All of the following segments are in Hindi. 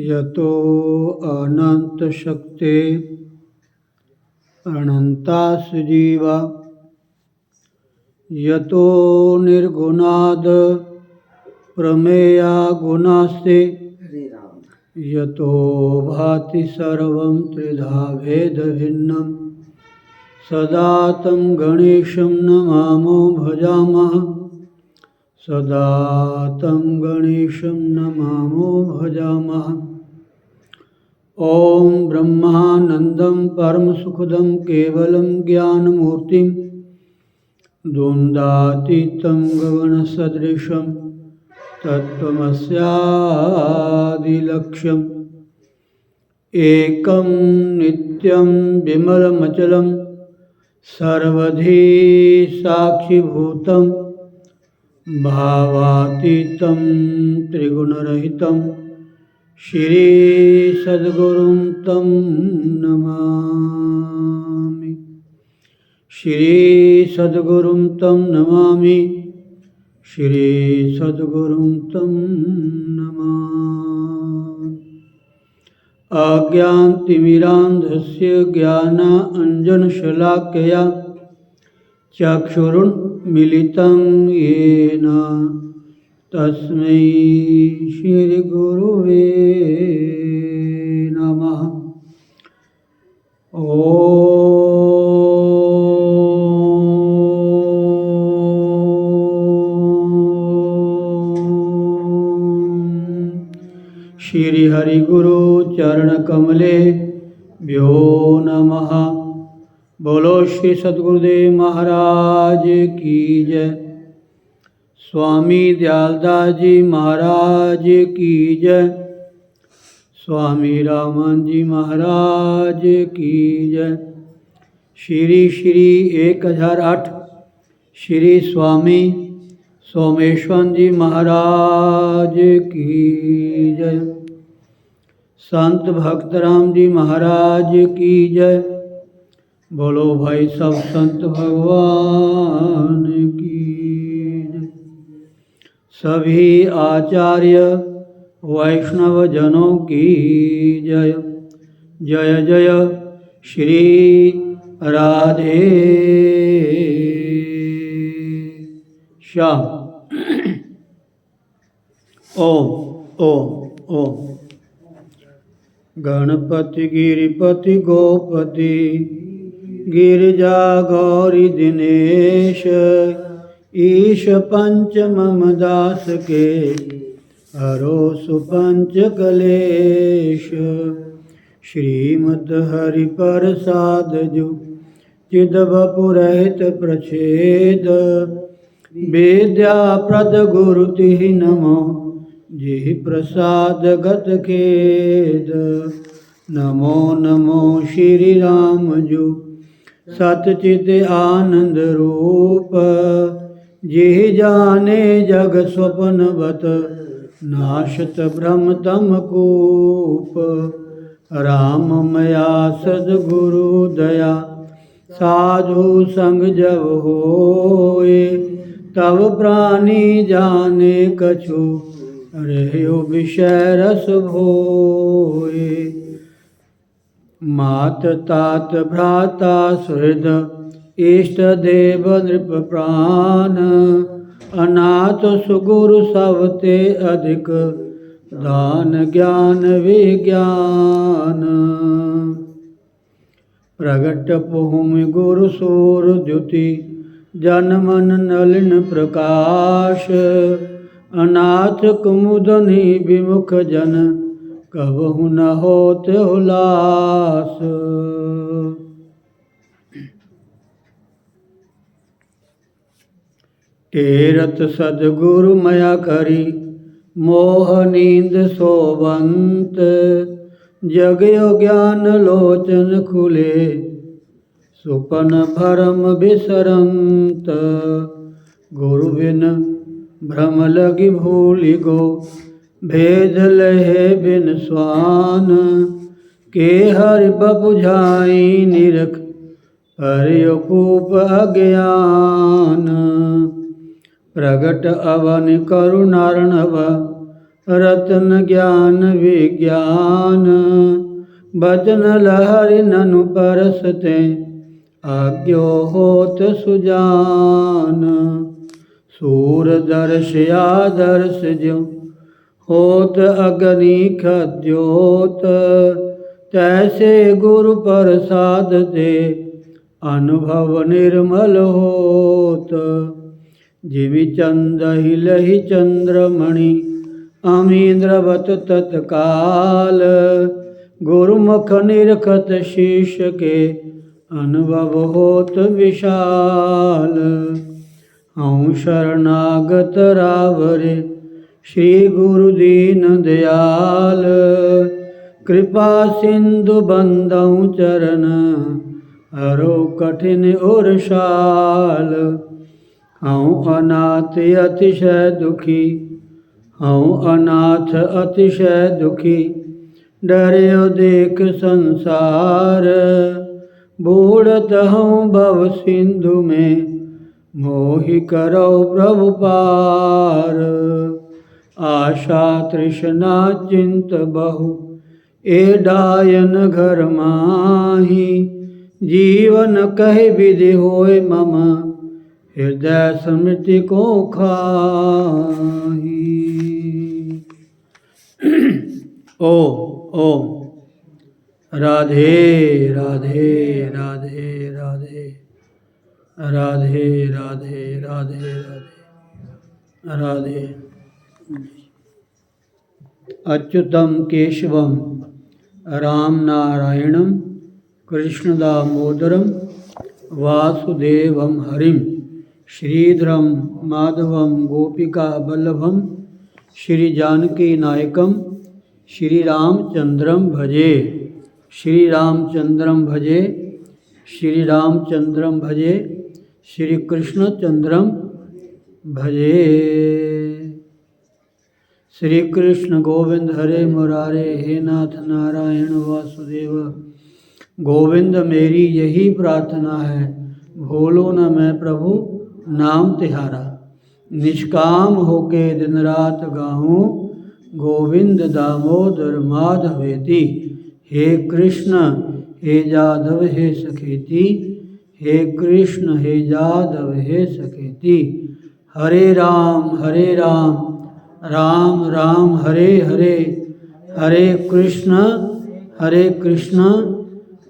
यतो अनंत शक्ति अनंतास जीवा यतो निर्गुणाद प्रमेया गुणास्ते यतो भाति सर्वं त्रिधा भेद भिन्नं सदा तं गणेशं नमामो भजामः सदा तं गणेशं नमामो भजामः। ॐ ब्रह्मानन्दं परमसुखदं केवलं ज्ञानमूर्तिं द्वन्द्वातीतं गगनसदृशं तत्त्वमस्यादिलक्ष्यम् एकं नित्यं विमलमचलं सर्वधी साक्षिभूतं भावातीतं त्रिगुणरहितं श्रीसद्गुरुं तं नमामि श्रीसद्गुरुं तं नमामि श्रीसद्गुरुं तं नमामि। अज्ञानतिमिरान्धस्य ज्ञानाञ्जनशलाकया चक्षुरुन्मीलितं येन तस्मै श्रीगुरुवे नमः। ॐ श्री हरिगुरु चरणकमले भ्यो नमः। बोलो श्री सद्गुरुदेव महाराज की जय। स्वामी दयालदास जी महाराज की जय। स्वामी रामन जी महाराज की जय। श्री श्री 1008 श्री स्वामी सोमेश्वर जी महाराज की जय। संत भक्तराम जी महाराज की जय। बोलो भाई सब संत भगवान की जय। सभी आचार्य वैष्णव जनों की जय। जय जय श्री राधे श्याम। ओम ओम ओम। गणपति गिरिपति गोपति गिरिजा गौरी दिनेश ईश पंच मम दास के हरो सुपंच कलेश। श्रीमद हरि प्रसाद जु चिद वपुरहित प्रच्छेद विद्याप्रद गुरुति नमो जिहि प्रसाद गत खेद। नमो नमो श्री राम जु सतचित आनंद रूप जिहि जाने जग स्वप्न बत नाशत भ्रम तम कूप। राम मया सद्गुरु दया साधु संग जब होए तब प्राणी जाने कछु रह्यो विषय रस भोए। मात तात भ्राता सुहृद इष्ट देव नृप प्राण, अनाथ सुगुरु सबते अधिक, दान ज्ञान विज्ञान। प्रगट भूमि गुरु सूर द्युति, जन मन नलिन प्रकाश। अनाथ कुमुदनी विमुख जन, कबहु न होत हुलास। टेरत सदगुरु मया करी, मोह नींद सोवंत। जगयो ज्ञान लोचन खुले, सुपन भरम बिसरंत। गुरु बिन भ्रम लगी भूलि गो, भेद लहे बिन स्वान। के हरि बबुझाई निरख, हरियो कूप अज्ञान। प्रगट अवन करुणार्णव, रतन ज्ञान विज्ञान। बचन लहरि ननु परसते, आज्ञो होत सुजान। सूरदर्श आदर्श ज्यों, होत अग्नि खद्योत। तैसे गुरु प्रसाद दे, अनुभव निर्मल होत। जिमि चंद हिलहि चंद्रमणि, अमींद्रवत तत्काल। गुरुमुख निरखत शीश के, अनुभव होत विशाल। हऊँ शरणागत रावरे, श्री गुरु दीन दयाल। कृपा सिंधु बंदऊ चरण, हरो कठिन उरसाल। हऊँ अनाथ अतिशय दुखी, हऊँ अनाथ अतिशय दुखी। डर्यो देख संसार, बूढ़त हूँ भव सिंधु में। मोहि करो प्रभु पार, आशा तृष्णा चिंत बहु। ए डायन घर माही, जीवन कहि विधि होय मम। हृदय स्मृति को खाही। ओम ओम। राधे राधे राधे राधे राधे राधे राधे राधे राधे। अच्युतम केशवम राम नारायणम, कृष्ण दामोदरम वासुदेवम हरिम। श्रीधरम माधवम गोपिका बल्लभम, श्री जानकी नायकम। श्री रामचंद्रम भजे, श्री रामचंद्रम भजे, श्री रामचंद्रम भजे, श्री कृष्णचंद्रम भजे। श्री कृष्ण गोविंद हरे मुरारे, हे नाथ नारायण वासुदेव। गोविंद मेरी यही प्रार्थना है, भूलो न मैं प्रभु नाम तिहारा। निष्काम होके दिन रात गाऊं, गोविंद दामोदर माधवेति। हे कृष्ण हे जादव हे सखेति, हे कृष्ण हे जादव हे सखेति। हरे राम राम राम हरे हरे, हरे कृष्ण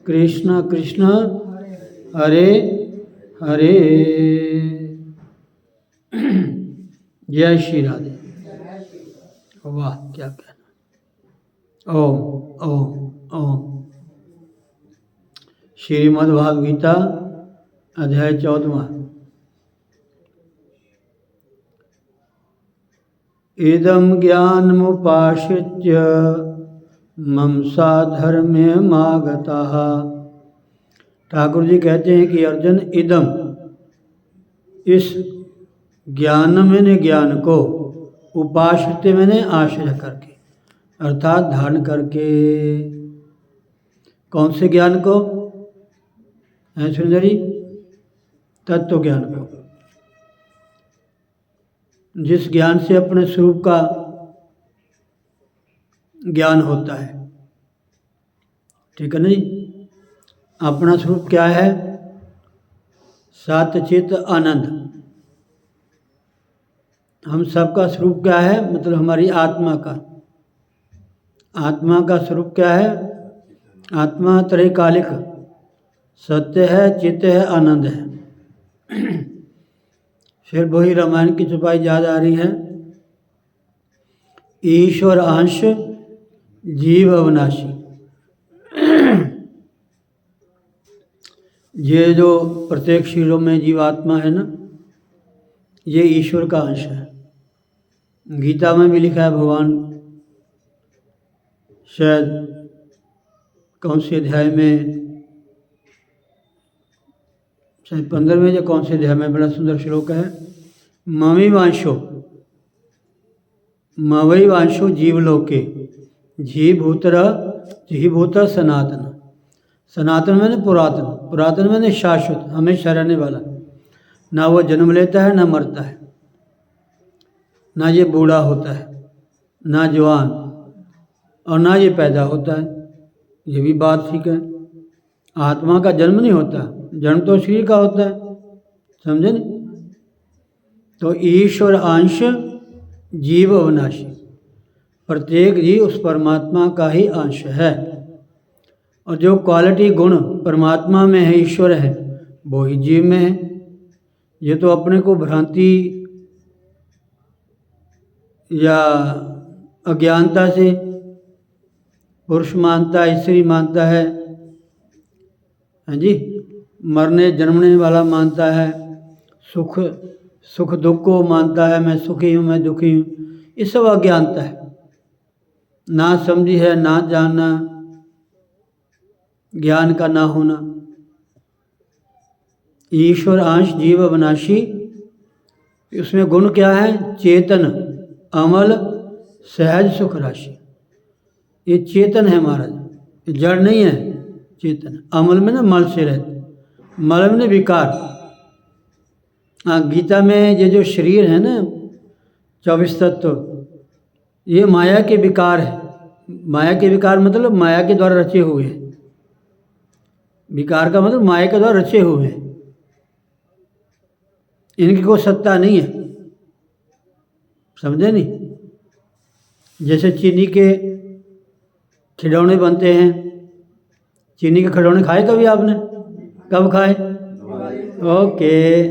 कृष्ण कृष्ण हरे हरे। जय श्री राधे। वाह क्या कहना। ओम ओम ओम। श्रीमद्भागवत गीता अध्याय 14। इदं ज्ञानमुपाश्रित्य ममसा धर्म्यमागताः। ठाकुर जी कहते हैं कि अर्जुन, इदम इस ज्ञान मैंने ज्ञान को, उपाश्रित मैंने आश्रय करके, अर्थात धारण करके। कौन से ज्ञान को है सुंदरी? तत्व ज्ञान को, जिस ज्ञान से अपने स्वरूप का ज्ञान होता है। ठीक है ना जी? अपना स्वरूप क्या है? सत्चित आनंद। हम सबका स्वरूप क्या है? मतलब हमारी आत्मा का स्वरूप क्या है? आत्मा त्रैकालिक सत्य है, चित्त है, आनंद है। फिर वही रामायण की चौपाई याद आ रही है, ईश्वर अंश जीव अविनाशी। ये जो प्रत्येक शरीरों में जीवात्मा है ना, ये ईश्वर का अंश है। गीता में भी लिखा है, भगवान शायद कौन से अध्याय में, शायद 15वें या कौन से अध्याय में, बड़ा सुंदर श्लोक है, मवई वांशो जीवलोके जीभूत सनातन। सनातन मैंने पुरातन, पुरातन मैंने शाश्वत, हमेशा रहने वाला। ना वो जन्म लेता है, ना मरता है, ना ये बूढ़ा होता है, ना जवान, और ना ये पैदा होता है। ये भी बात ठीक है। आत्मा का जन्म नहीं होता, जन्म तो शरीर का होता है, समझे नहीं? तो ईश्वर अंश जीव अविनाशी, प्रत्येक जीव उस परमात्मा का ही अंश है। और जो क्वालिटी गुण परमात्मा में है, ईश्वर है, वो ही जीव में है। ये तो अपने को भ्रांति या अज्ञानता से पुरुष मानता है, स्त्री मानता है, हाँ जी, मरने जन्मने वाला मानता है, सुख दुख को मानता है, मैं सुखी हूँ, मैं दुखी हूँ। ये सब अज्ञानता है, ना समझी है, ना जानना, ज्ञान का ना होना। ईश्वर अंश जीव अविनाशी, उसमें गुण क्या है? चेतन, अमल, सहज, सुख राशि। ये चेतन है महाराज, ये जड़ नहीं है। चेतन अमल में ना मल से रहते, मल में विकार। हाँ, गीता में ये जो शरीर है ना, 24 तत्व, ये माया के विकार है। माया के विकार मतलब माया के द्वारा रचे हुए हैं। विकार का मतलब माया के द्वारा रचे हुए हैं, इनकी कोई सत्ता नहीं है, समझे नहीं? जैसे चीनी के खिलौने बनते हैं, चीनी के खिलौने खाए कभी आपने? कब खाए? ओके,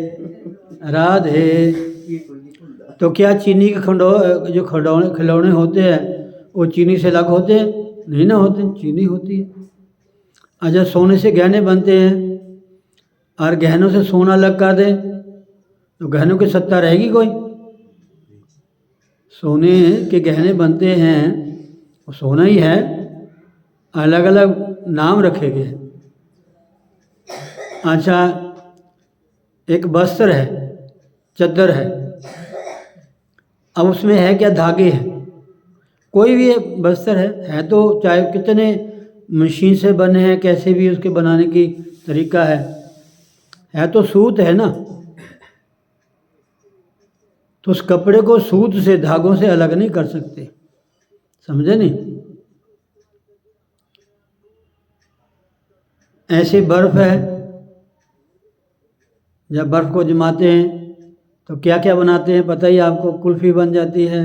राधे। तो क्या चीनी के जो खिलौने होते हैं वो चीनी से अलग होते हैं? नहीं ना होते, चीनी होती है। अच्छा, सोने से गहने बनते हैं और गहनों से सोना अलग कर दें तो गहनों की सत्ता रहेगी कोई? सोने के गहने बनते हैं, वो सोना ही है, अलग अलग नाम रखे गए। अच्छा, एक वस्त्र है, चद्दर है, अब उसमें है क्या? धागे हैं। कोई भी वस्त्र है तो चाहे कितने मशीन से बने हैं, कैसे भी उसके बनाने की तरीका है तो सूत है ना। तो उस कपड़े को सूत से, धागों से अलग नहीं कर सकते, समझे नहीं? ऐसे बर्फ है, जब बर्फ को जमाते हैं तो क्या क्या बनाते हैं पता ही आपको? कुल्फी बन जाती है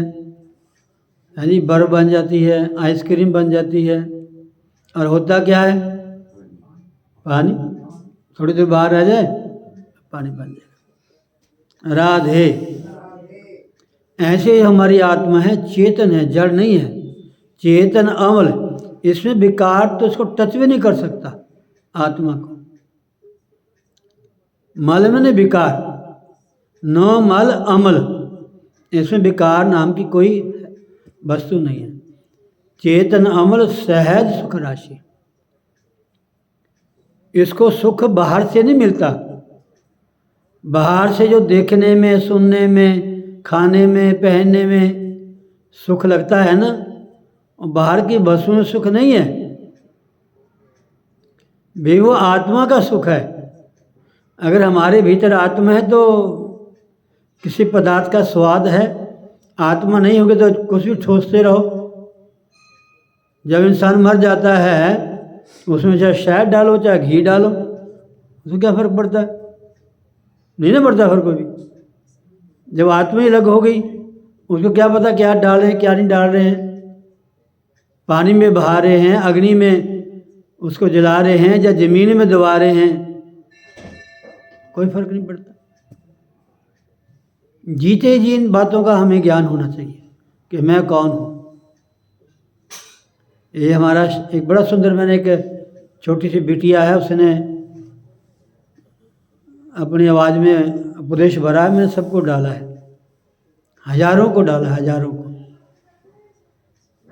जी, बर्फ बन जाती है, आइसक्रीम बन जाती है, और होता क्या है? पानी। थोड़ी देर बाहर रह जाए पानी बन जाएगा। राधे। ऐसे ही हमारी आत्मा है, चेतन है, जड़ नहीं है। चेतन अमल, इसमें विकार तो इसको टच भी नहीं कर सकता आत्मा को। मल में विकार, न मल अमल, इसमें विकार नाम की कोई वस्तु नहीं है। चेतन अमल सहज सुख राशि। इसको सुख बाहर से नहीं मिलता। बाहर से जो देखने में, सुनने में, खाने में, पहनने में सुख लगता है ना, बाहर की वस्तु में सुख नहीं है, भी वो आत्मा का सुख है। अगर हमारे भीतर आत्मा है तो किसी पदार्थ का स्वाद है, आत्मा नहीं होगी तो कुछ भी ठोसते रहो। जब इंसान मर जाता है उसमें चाहे शहद डालो चाहे घी डालो, उसको क्या फर्क पड़ता है? नहीं ना मरता फिर कोई भी। जब आत्मा ही अलग हो गई, उसको क्या पता क्या डाल रहे हैं क्या नहीं डाल रहे हैं। पानी में बहा रहे हैं, अग्नि में उसको जला रहे हैं, या जमीन में दबा रहे हैं, कोई फर्क नहीं पड़ता। जीते जी इन बातों का हमें ज्ञान होना चाहिए कि मैं कौन हूँ। ये हमारा एक बड़ा सुंदर, मैंने एक छोटी सी बिटिया है, उसने अपनी आवाज़ में उपदेश भरा है, मैंने सबको डाला है, हजारों को डाला, हजारों को।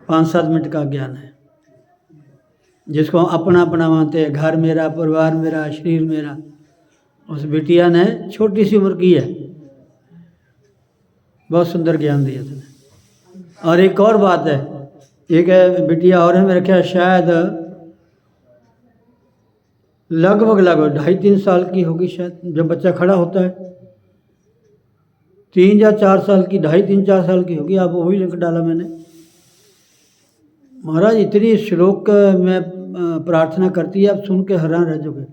5-7 मिनट का ज्ञान है, जिसको अपना अपना मानते हैं, घर मेरा, परिवार मेरा, शरीर मेरा। उस बिटिया ने, छोटी सी उम्र की है, बहुत सुंदर ज्ञान दिया था। और एक और बात है, एक बिटिया और है, मेरे ख्याल शायद लगभग 2.5-3 साल की होगी शायद, जब बच्चा खड़ा होता है 3 या 4 साल की, 2.5-3-4 साल की होगी। आप वही लिंक डाला मैंने। महाराज इतनी श्लोक में प्रार्थना करती है, आप सुन के हैरान रह जाओगे।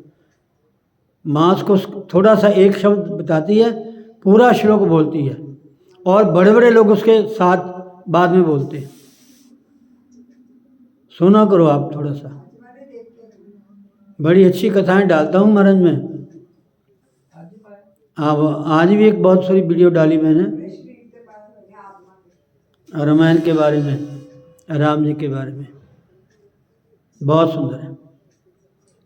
माँ उसको थोड़ा सा एक शब्द बताती है, पूरा श्लोक बोलती है, और बड़े बड़े लोग उसके साथ बाद में बोलते हैं। सुना करो आप थोड़ा सा, बड़ी अच्छी कथाएं डालता हूँ महाराज मैं। अब आज भी एक बहुत सारी वीडियो डाली मैंने रामायण के बारे में, राम जी के बारे में, बहुत सुंदर है।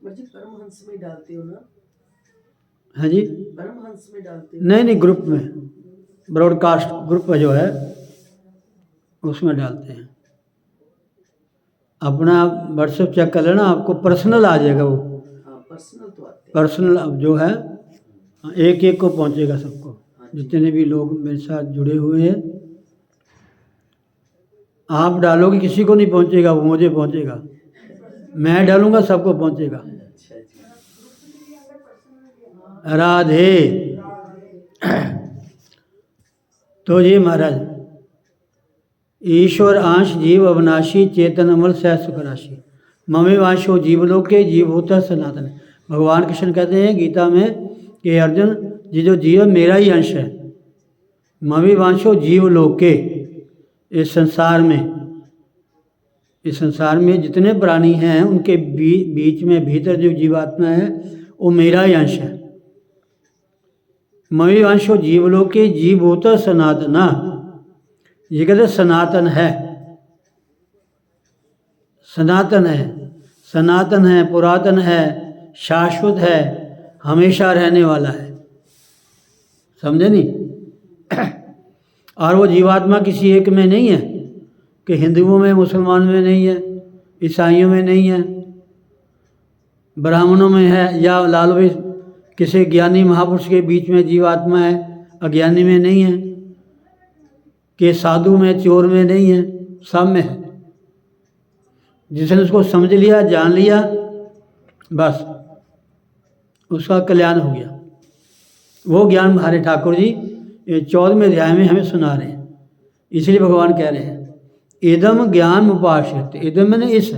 परमहंस में डालते हो ना? हाँ जी, परमहंस में डालते हो? नहीं, ग्रुप में, ब्रॉडकास्ट ग्रुप जो है उसमें डालते हैं। अपना व्हाट्सएप चेक कर लेना, आपको पर्सनल आ जाएगा वो। पर्सनल तो आते हैं, पर्सनल जो है एक एक को पहुंचेगा सबको, जितने भी लोग मेरे साथ जुड़े हुए हैं। आप डालोगे किसी को नहीं पहुंचेगा, वो मुझे पहुंचेगा। मैं डालूंगा सबको पहुंचेगा। राधे। तो ये महाराज, ईश्वर आंश जीव अविनाशी, चेतन अमल सह सुख राशि, ममे वांशो जीवलोके जीवभूता सनातन। भगवान कृष्ण कहते हैं गीता में कि अर्जुन, ये जो जीव मेरा ही अंश है। ममे वांशो जीवलोके, इस संसार में जितने प्राणी हैं उनके बीच में भीतर जो जीवात्मा है वो मेरा ही अंश है। ममे वांशो जीवलोके जीवभूता सनातना, ये कहते सनातन है, सनातन है, सनातन है, पुरातन है, शाश्वत है, हमेशा रहने वाला है। समझे नहीं? और वो जीवात्मा किसी एक में नहीं है कि हिंदुओं में, मुसलमान में नहीं है, ईसाइयों में नहीं है, ब्राह्मणों में है, या लाल भाई किसी ज्ञानी महापुरुष के बीच में जीवात्मा है, अज्ञानी में नहीं है, कि साधु में, चोर में नहीं है, सब में है। जिसने उसको समझ लिया, जान लिया, बस उसका कल्याण हो गया। वो ज्ञान हमारे ठाकुर जी 14वें अध्याय में हमें सुना रहे हैं। इसलिए भगवान कह रहे हैं इदम ज्ञान उपाश्रित, इदम मैंने इस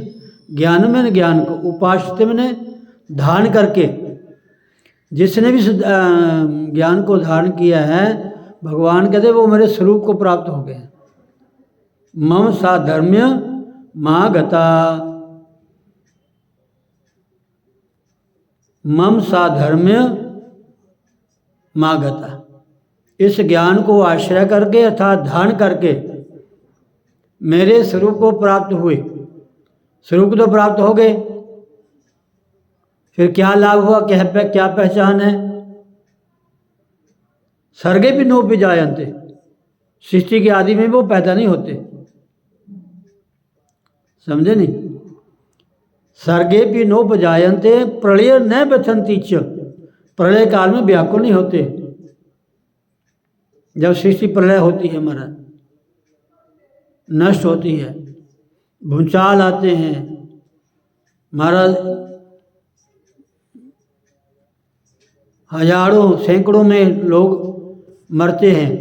ज्ञान में ज्ञान को, उपाश्रित मैंने धारण करके, जिसने भी ज्ञान को धारण किया है, भगवान कहते वो मेरे स्वरूप को प्राप्त हो गए। मम साधर्म्य माँ गता, मम साधर्म्य माँ गता। इस ज्ञान को आश्रय करके अर्थात धारण करके मेरे स्वरूप को प्राप्त हुए। स्वरूप तो प्राप्त हो गए, फिर क्या लाभ हुआ, क्या पहचान है? सर्गे भी नोपि जायन्ते, सृष्टि के आदि में वो पैदा नहीं होते। समझे नहीं? सर्गे भी नोप जायन्ते प्रलय न बचन्ति च, प्रलय काल में व्याकुल नहीं होते। जब सृष्टि प्रलय होती है, हमारा नष्ट होती है, भूचाल आते हैं, महाराज हजारों सैकड़ों में लोग मरते हैं,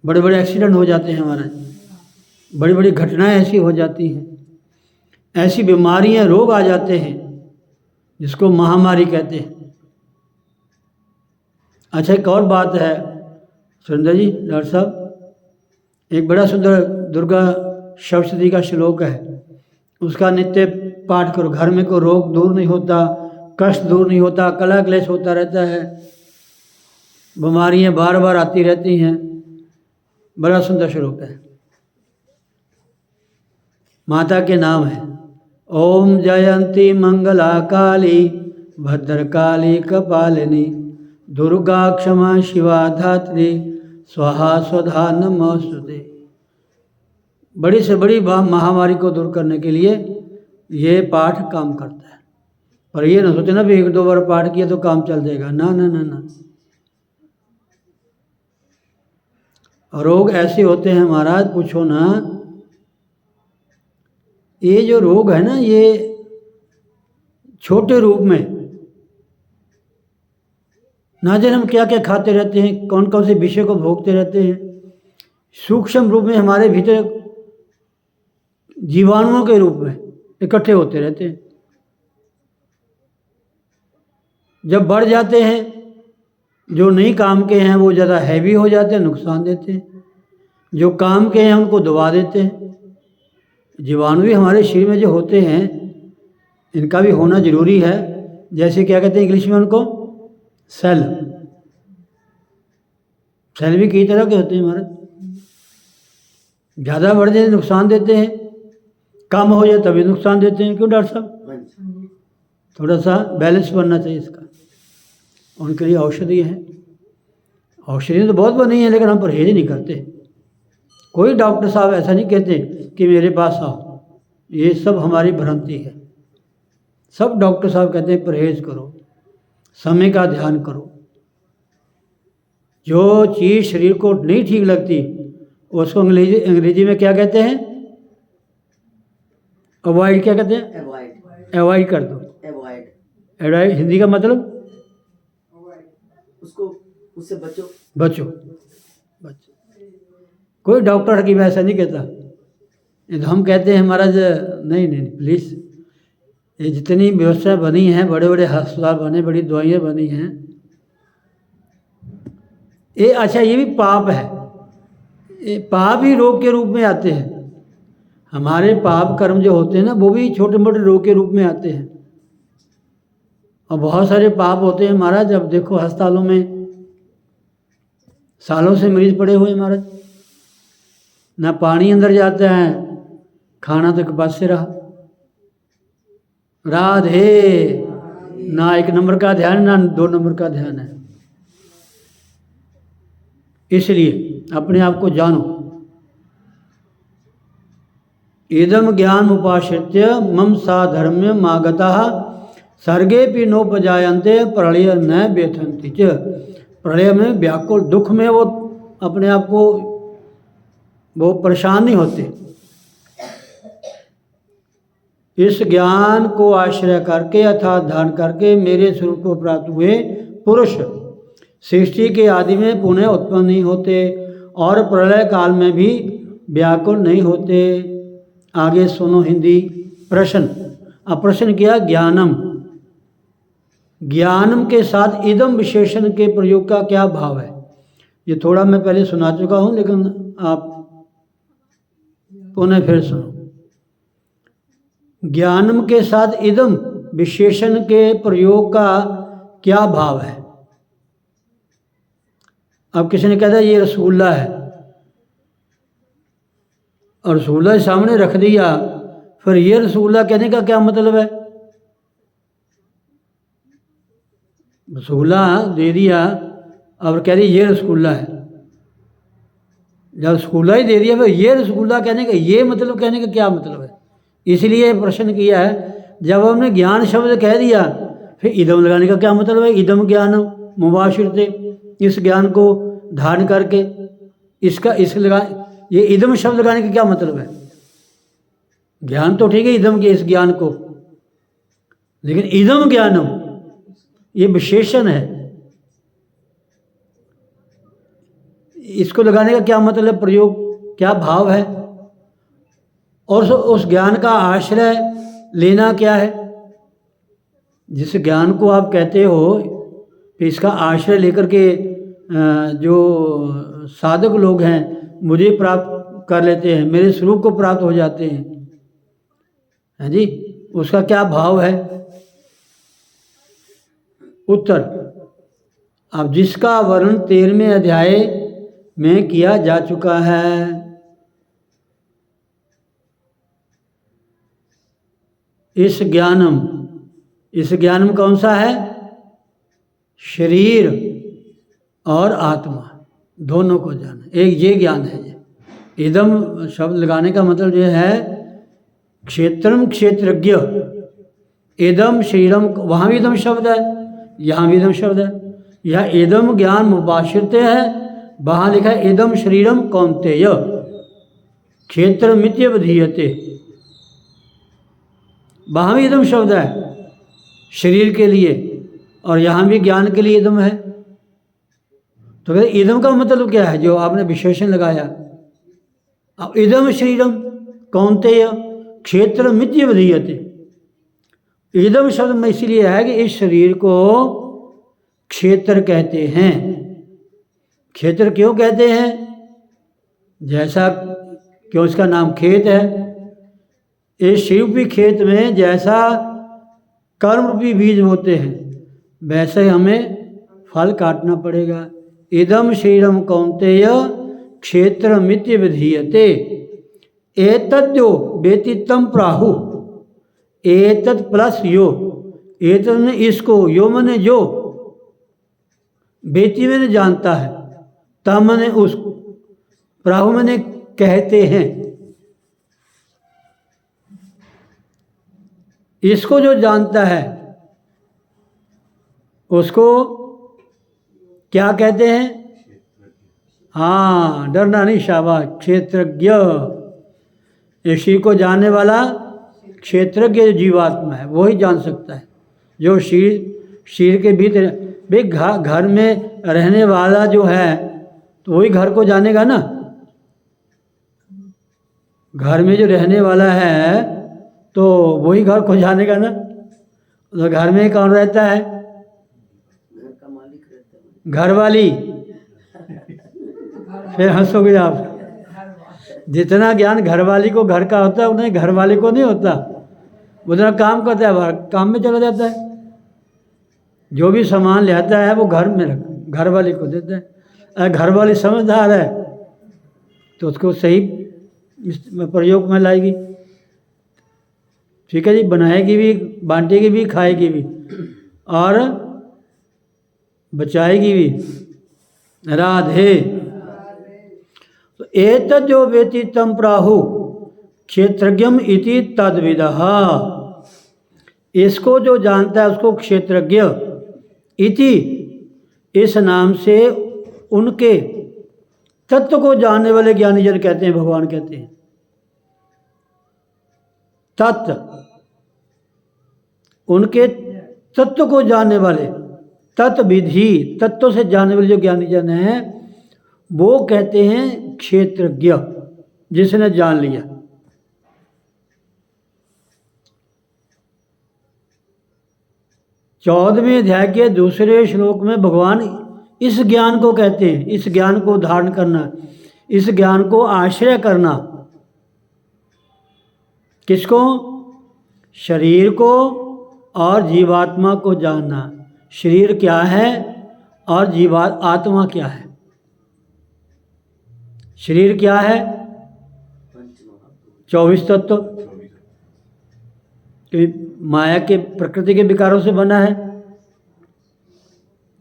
बड़े बड़े एक्सीडेंट हो जाते हैं महाराज, बड़ी बड़ी घटनाएं ऐसी हो जाती हैं, ऐसी बीमारियां, रोग आ जाते हैं जिसको महामारी कहते हैं। अच्छा, एक और बात है सुरेंद्र जी, डॉक्टर साहब, एक बड़ा सुंदर दुर्गा सप्तशती का श्लोक है, उसका नित्य पाठ करो। घर में कोई रोग दूर नहीं होता, कष्ट दूर नहीं होता, कलह क्लेश होता रहता है, बीमारियां बार बार आती रहती हैं। बड़ा सुंदर श्लोक है, माता के नाम है। ओम जयंती मंगला काली भद्रकाली कपालिनी दुर्गा क्षमा शिवा धात्री स्वाहा स्वधा नमोस्तुते। बड़ी से बड़ी महामारी को दूर करने के लिए ये पाठ काम करता है। पर ये ना सोचे ना भी 1-2 बार पाठ किया तो काम चल जाएगा, ना ना ना ना। रोग ऐसे होते हैं महाराज, पूछो ना। ये जो रोग है ना, ये छोटे रूप में ना जाने हम क्या क्या खाते रहते हैं, कौन कौन से विषय को भोगते रहते हैं, सूक्ष्म रूप में हमारे भीतर जीवाणुओं के रूप में इकट्ठे होते रहते हैं। जब बढ़ जाते हैं, जो नहीं काम के हैं वो ज़्यादा हैवी हो जाते हैं, नुकसान देते हैं। जो काम के हैं उनको दबा देते हैं। जीवाणु भी हमारे शरीर में जो होते हैं, इनका भी होना जरूरी है। जैसे क्या कहते हैं इंग्लिश में उनको, सेल। सेल भी कई तरह के होते हैं हमारे। ज़्यादा बढ़ जाए नुकसान देते हैं, कम हो जाए तभी नुकसान देते हैं। क्यों डॉक्टर साहब? थोड़ा सा बैलेंस बनना चाहिए इसका। उनके लिए औषधि है, औषधि तो बहुत बनी है, लेकिन हम परहेज नहीं करते। कोई डॉक्टर साहब ऐसा नहीं कहते कि मेरे पास आओ, ये सब हमारी भ्रांति है। सब डॉक्टर साहब कहते हैं परहेज करो, समय का ध्यान करो। जो चीज़ शरीर को नहीं ठीक लगती उसको अंग्रेजी में क्या कहते हैं? अवॉइड। क्या कहते हैं? अवॉइड कर दो। अवॉइड हिंदी का मतलब उससे बचो। बचो। कोई डॉक्टर हकीम ऐसा नहीं कहता। ये तो हम कहते हैं महाराज नहीं नहीं प्लीज़, ये जितनी व्यवस्था बनी है, बड़े बड़े अस्पताल बने, बड़ी दवाइयाँ बनी हैं, ये अच्छा ये भी पाप है। ये पाप ही रोग के रूप में आते हैं। हमारे पाप कर्म जो होते हैं ना, वो भी छोटे मोटे रोग के रूप में आते हैं। और बहुत सारे पाप होते हैं महाराज। अब देखो अस्पतालों में सालों से मरीज पड़े हुए महाराज, ना पानी अंदर जाता है, खाना तो बस से रहा। राधे। ना 1 नंबर का ध्यान, ना 2 नंबर का ध्यान है। इसलिए अपने आप को जानो। इदम ज्ञान उपाश्रित्य मम साधर्म्यम आगतः सर्गेपि नोपजायन्ते प्रलय न व्यथन्ति च। प्रलय में व्याकुल, दुख में वो अपने आप को वो परेशान नहीं होते। इस ज्ञान को आश्रय करके अर्थात धारण करके मेरे स्वरूप को प्राप्त हुए पुरुष सृष्टि के आदि में पुनः उत्पन्न नहीं होते और प्रलय काल में भी व्याकुल नहीं होते। आगे सुनो हिंदी प्रश्न। अब प्रश्न किया ज्ञानम, ज्ञानम के साथ इदम विशेषण के प्रयोग का क्या भाव है? ये थोड़ा मैं पहले सुना चुका हूँ, लेकिन आप पुनः फिर सुनो। ज्ञानम के साथ इदम विशेषण के प्रयोग का क्या भाव है? अब किसी ने कहता ये रसगुल्ला है और रसगुल्ला सामने रख दिया, फिर ये रसगुल्ला कहने का क्या मतलब है? रसगुल्ला दे दिया और कह रही ये रसगुल्ला है। जब रसगुल्ला ही दे दिया फिर ये रसगुल्ला कहने का ये मतलब, कहने का क्या मतलब है? इसलिए प्रश्न किया है। जब हमने ज्ञान शब्द कह दिया, फिर इदम लगाने का क्या मतलब है? इदम ज्ञानम मुबाशिरते, इस ज्ञान को धारण करके इसका इस लगा, ये इदम शब्द लगाने का क्या मतलब है? ज्ञान तो ठीक है इदम के, इस ज्ञान को, लेकिन इदम ज्ञानम ये विशेषण है। इसको लगाने का क्या मतलब, प्रयोग क्या भाव है? और उस ज्ञान का आश्रय लेना क्या है? जिस ज्ञान को आप कहते हो कि इसका आश्रय लेकर के जो साधक लोग हैं मुझे प्राप्त कर लेते हैं, मेरे स्वरूप को प्राप्त हो जाते हैं जी, उसका क्या भाव है? उत्तर, अब जिसका वर्णन 13वें अध्याय में किया जा चुका है। इस ज्ञानम कौन सा है? शरीर और आत्मा दोनों को जाना, एक ये ज्ञान है। ये इदम शब्द लगाने का मतलब ये है क्षेत्रम क्षेत्रज्ञ, इदम शरीरम, वहाँ भी इदम शब्द है, यहाँ भी इदम शब्द है। यह इदम ज्ञान मुबाशिरते है, वहाँ लिखा है इदम शरीरम कौन्तेय क्षेत्रमित्य विधीयते, वहाँ भी इदम शब्द है शरीर के लिए और यहाँ भी ज्ञान के लिए इदम है। तो कहते इदम का मतलब क्या है? जो आपने विशेषण लगाया, अब इदम शरीरम कौन्तेय क्षेत्र मित्य विधीयते, इदम शब्द में इसलिए है कि इस शरीर को क्षेत्र कहते हैं। क्षेत्र क्यों कहते हैं? जैसा क्यों इसका नाम खेत है, इस शिवरूपी खेत में जैसा कर्म रूपी बीज होते हैं वैसे हमें फल काटना पड़ेगा। इदम शरीरम कौन्तेय क्षेत्र मित्य विधीयते, एतद्यो व्यतीतम प्राहु, एतत् प्लस यो, एतत् ने इसको, यो मने जो, बेती मैंने जानता है, तम मने उस, प्राहु मने कहते हैं। इसको जो जानता है उसको क्या कहते हैं? हाँ, डरना नहीं, शाबाश, क्षेत्रज्ञ। इसी को जानने वाला क्षेत्रज्ञ जो जीवात्मा है वही जान सकता है। जो शरीर के भीतर भाई घर में रहने वाला जो है तो वही घर को जानेगा ना। घर में जो रहने वाला है तो वही घर को जानेगा ना। तो घर में कौन रहता है? घर वाली। फिर हंसोगे आप। जितना ज्ञान घर वाली को घर का होता है उतना घर वाले को नहीं होता। उतना काम करता है, काम में चला जाता है। जो भी सामान ले आता है वो घर में घर वाली को देता है। अगर घर वाली समझदार है तो उसको सही प्रयोग में लाएगी। ठीक है जी, बनाएगी भी, बांटेगी भी, खाएगी भी और बचाएगी भी। राधे। तो एतद् जो व्यतीतम प्राहु क्षेत्रज्ञम इति तद्विदः, इसको जो जानता है उसको क्षेत्रज्ञ इति, इस नाम से उनके तत्व को जानने वाले ज्ञानी जन कहते हैं, भगवान कहते हैं। तत्व, उनके तत्व को जानने वाले, तत्व विधि, तत्व से जानने वाले जो ज्ञानी जन हैं वो कहते हैं क्षेत्रज्ञ, जिसने जान लिया। चौदहवें अध्याय के दूसरे श्लोक में भगवान इस ज्ञान को कहते हैं, इस ज्ञान को धारण करना, इस ज्ञान को आश्रय करना। किसको? शरीर को और जीवात्मा को जानना। शरीर क्या है और आत्मा क्या है? शरीर क्या है? 24 तत्व, माया के प्रकृति के विकारों से बना है।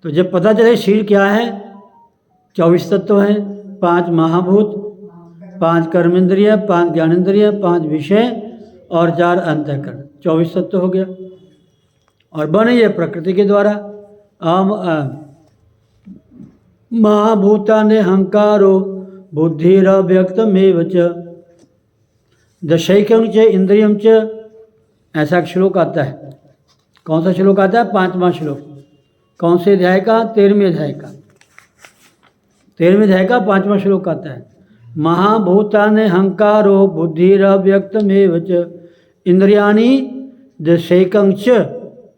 तो जब पता चले शरीर क्या है, 24 तत्व हैं, 5 महाभूत, 5 कर्मेंद्रिय, 5 ज्ञानेंद्रिय, 5 विषय और 4 अंतःकरण, 24 तत्व हो गया। और बने ये प्रकृति के द्वारा। महाभूतानि हंकारो बुद्धिरव्यक्तमेव च दशैकं च इंद्रियं च, ऐसा श्लोक आता है। कौन सा श्लोक आता है? 5वां श्लोक। कौन से अध्याय का? 13वें अध्याय का। 13वें अध्याय का 5वां श्लोक आता है। महाभूतानि हंकारो बुद्धिरव्यक्तमेव च इंद्रियाणि दशैकं च,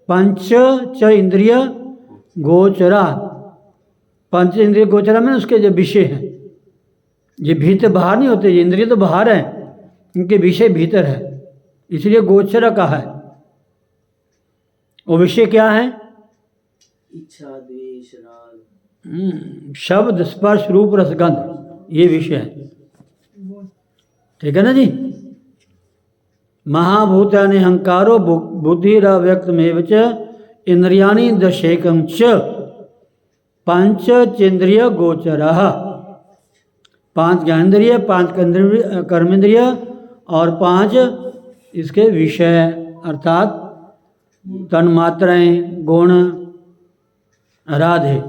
5 च इंद्रिय गोचरा, पंच इंद्रिय गोचरा में उसके जो विषय हैं, ये भीतर बाहर नहीं होते, ये इंद्रिय तो बाहर है, इनके विषय भीतर है, इसलिए गोचरा कहा है। वो विषय क्या है? इच्छा, द्वेष, राग, शब्द, स्पर्श, रूप, रसगंध, ये विषय है। ठीक है ना जी। महाभूतानि अहंकारो बुद्धिरव्यक्तमेव च इंद्रियाणि दशैकं च पंचेन्द्रिय गोचरः। 5 ज्ञानेन्द्रिय, 5 कर्मेंद्रिय और 5 इसके विषय अर्थात तन्मात्राएं, गुण, राधे।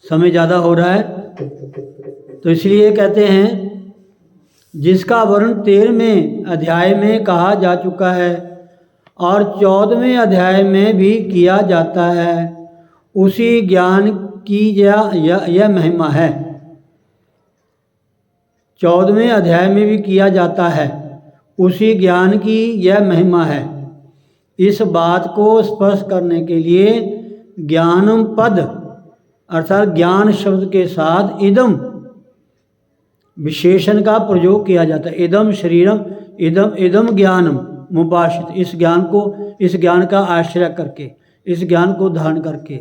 समय ज़्यादा हो रहा है तो इसलिए कहते हैं जिसका वर्णन 13वें अध्याय में कहा जा चुका है और 14वें अध्याय में भी किया जाता है, उसी ज्ञान की यह महिमा है। 14वें अध्याय में भी किया जाता है, उसी ज्ञान की यह महिमा है। इस बात को स्पष्ट करने के लिए ज्ञानम पद अर्थात ज्ञान शब्द के साथ इदम विशेषण का प्रयोग किया जाता है। इदम शरीरम, इदम ज्ञानम मुपाश्रित, इस ज्ञान का आश्रय करके, इस ज्ञान को धारण करके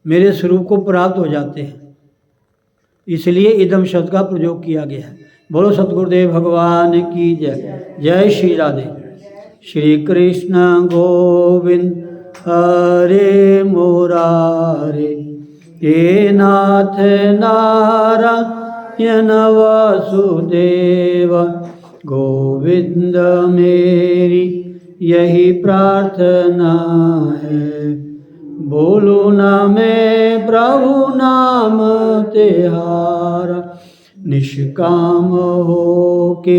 मेरे स्वरूप को प्राप्त हो जाते हैं, इसलिए इदम शब्द का प्रयोग किया गया है। बोलो सतगुरुदेव भगवान की जय। जय श्री राधे। श्री कृष्ण गोविंद हरे मुरारे, हे नाथ नारायण वासुदेव, गोविंद मेरी यही प्रार्थना है। बोलो ना मैं प्रभु नाम तिहारा, निष्काम हो के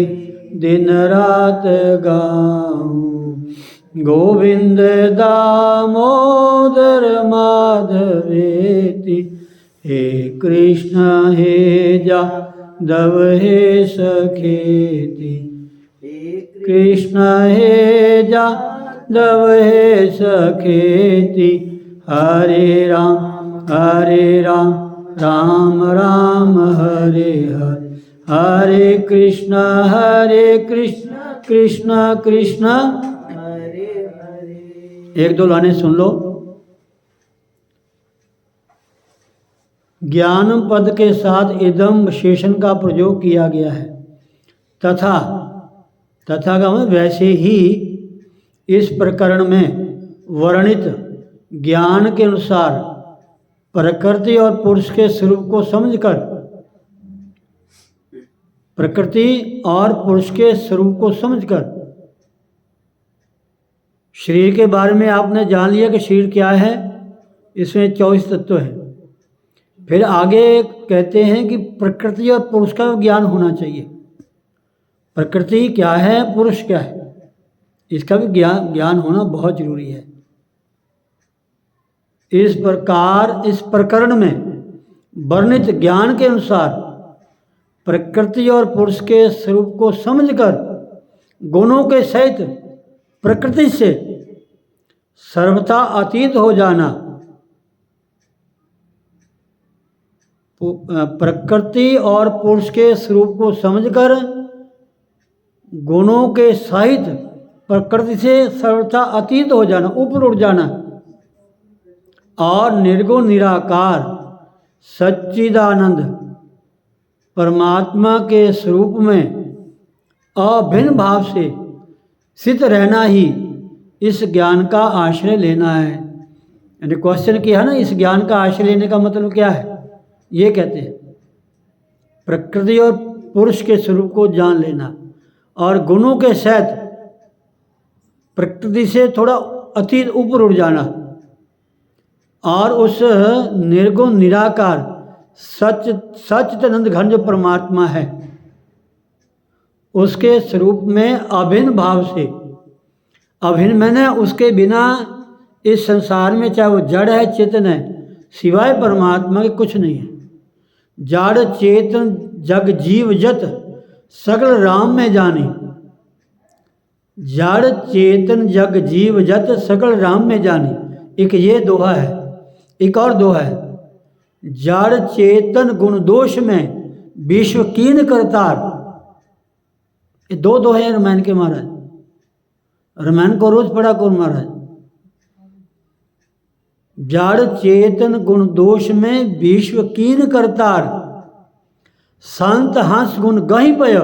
दिन रात गाऊं। गोविंद दामोदर माधवेति, हे कृष्ण हे जादव हे सखेति, कृष्ण हे जादव हे सखेति। हरे राम राम राम हरे हरे, हरे कृष्ण कृष्ण कृष्ण हरे हरे। 1-2 लाने सुन लो। ज्ञान पद के साथ इदम विशेषण का प्रयोग किया गया है। तथा का मतलब वैसे ही इस प्रकरण में वर्णित ज्ञान के अनुसार प्रकृति और पुरुष के स्वरूप को समझकर, प्रकृति और पुरुष के स्वरूप को समझकर, शरीर के बारे में आपने जान लिया कि शरीर क्या है, इसमें 24 तत्व है। फिर आगे कहते हैं कि प्रकृति और पुरुष का ज्ञान होना चाहिए। प्रकृति क्या है, पुरुष क्या है, इसका भी ज्ञान होना बहुत जरूरी है। इस प्रकार इस प्रकरण में वर्णित ज्ञान के अनुसार प्रकृति और पुरुष के स्वरूप को समझकर गुणों के सहित प्रकृति से सर्वथा अतीत हो जाना, प्रकृति और पुरुष के स्वरूप को समझकर गुणों के सहित प्रकृति से सर्वथा अतीत हो जाना, ऊपर उठ जाना और निर्गुण निराकार सच्चिदानंद परमात्मा के स्वरूप में अभिन्न भाव से स्थित रहना ही इस ज्ञान का आश्रय लेना है। यानी क्वेश्चन किया है ना, इस ज्ञान का आश्रय लेने का मतलब क्या है? ये कहते हैं प्रकृति और पुरुष के स्वरूप को जान लेना और गुणों के सहित प्रकृति से थोड़ा अतीत ऊपर उठ जाना और उस निर्गुण निराकार सच्चिदानंद घन जो परमात्मा है उसके स्वरूप में अभिन्न भाव से, अभिन्न मैंने उसके बिना इस संसार में चाहे वो जड़ है चेतन है, सिवाय परमात्मा के कुछ नहीं है। जड़ चेतन जग जीव जत सगल राम में जानी, जड़ चेतन जग जीव जत सकल राम में जानी। एक ये दोहा है, एक और दोहा है, जड़ चेतन गुण दोष में विश्व कीन करतार। ये दो दोहे हैं रामायण के महाराज। रामायण को रोज पढ़ा करो महाराज। जड़ चेतन गुण दोष में विश्व कीन करतार, संत हंस गुण गहि पय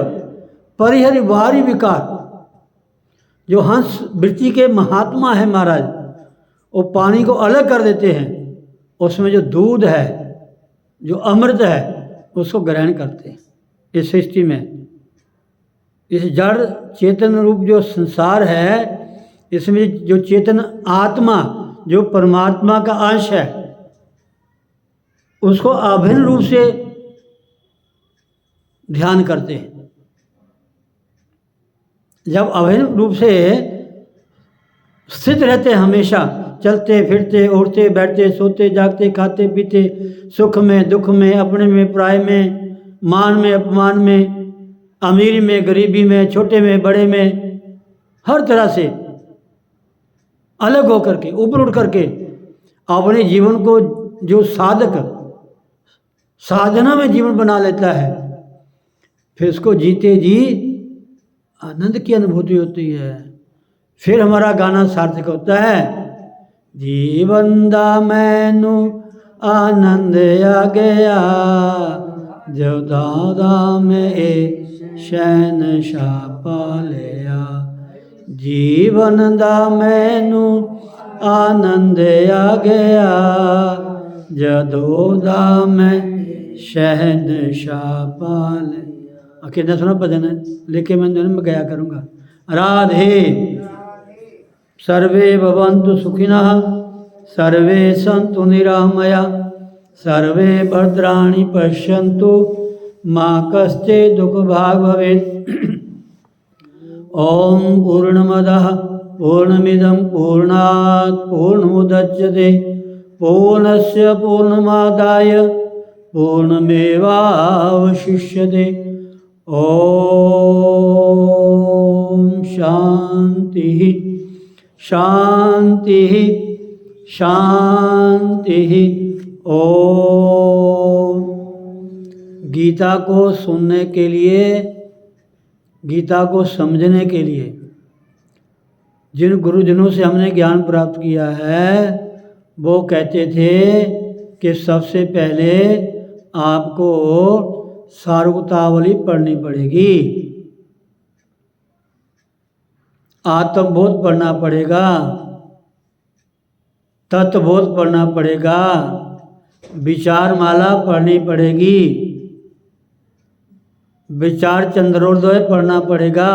परिहरि वारी विकार। जो हंस वृत्ति के महात्मा है महाराज, वो पानी को अलग कर देते हैं, उसमें जो दूध है, जो अमृत है, उसको ग्रहण करते हैं। इस सृष्टि में इस जड़ चेतन रूप जो संसार है, इसमें जो चेतन आत्मा जो परमात्मा का अंश है, उसको अभिन्न रूप से ध्यान करते हैं। जब अभिन्न रूप से स्थित रहते हैं, हमेशा चलते फिरते उठते बैठते सोते जागते खाते पीते, सुख में दुख में, अपने में पराये में, मान में अपमान में, अमीरी में गरीबी में, छोटे में बड़े में, हर तरह से अलग होकर के ऊपर उठ करके अपने जीवन को जो साधक साधना में जीवन बना लेता है, फिर उसको जीते जी आनंद की अनुभूति होती है। फिर हमारा गाना सार्थक होता है, जीवन दा मैनू आनंद आ गया, जो दादा में ए शहनशाह पा लिया। जीवन दा मैनू आनंद आ गया, जदों दा मैं शहनशाह पा लिया। कितना सुना भजन है, लेके मैं गाया करूँगा। राधे सर्वे भवन्तु सुखिनः, सर्वे सन्तु निरामया, सर्वे भद्राणि पश्यन्तु मा कश्चित् दुःखभाग् भवेत्। ओम पूर्णमदः पूर्णमिदं पूर्णात् पूर्णमुदच्यते पूर्णस्य पूर्णमादाय पूर्णमेवावशिष्यते। ओम शांति शांति शांति। ओम। गीता को सुनने के लिए, गीता को समझने के लिए जिन गुरुजनों से हमने ज्ञान प्राप्त किया है, वो कहते थे कि सबसे पहले आपको सार्वतावली पढ़नी पड़ेगी, आत्मबोध पढ़ना पड़ेगा, तत्वबोध पढ़ना पड़ेगा, विचार माला पढ़नी पड़ेगी, विचार चंद्रोदय पढ़ना पड़ेगा,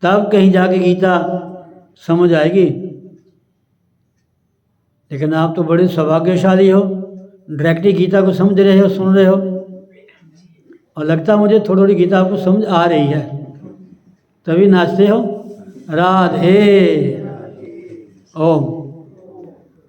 तब कहीं जाके गीता समझ आएगी। लेकिन आप तो बड़े सौभाग्यशाली हो, डायरेक्टली गीता को समझ रहे हो, सुन रहे हो, और लगता मुझे थोड़ी थोड़ी गीता आपको समझ आ रही है, तभी नाचते हो। राधे। ओम।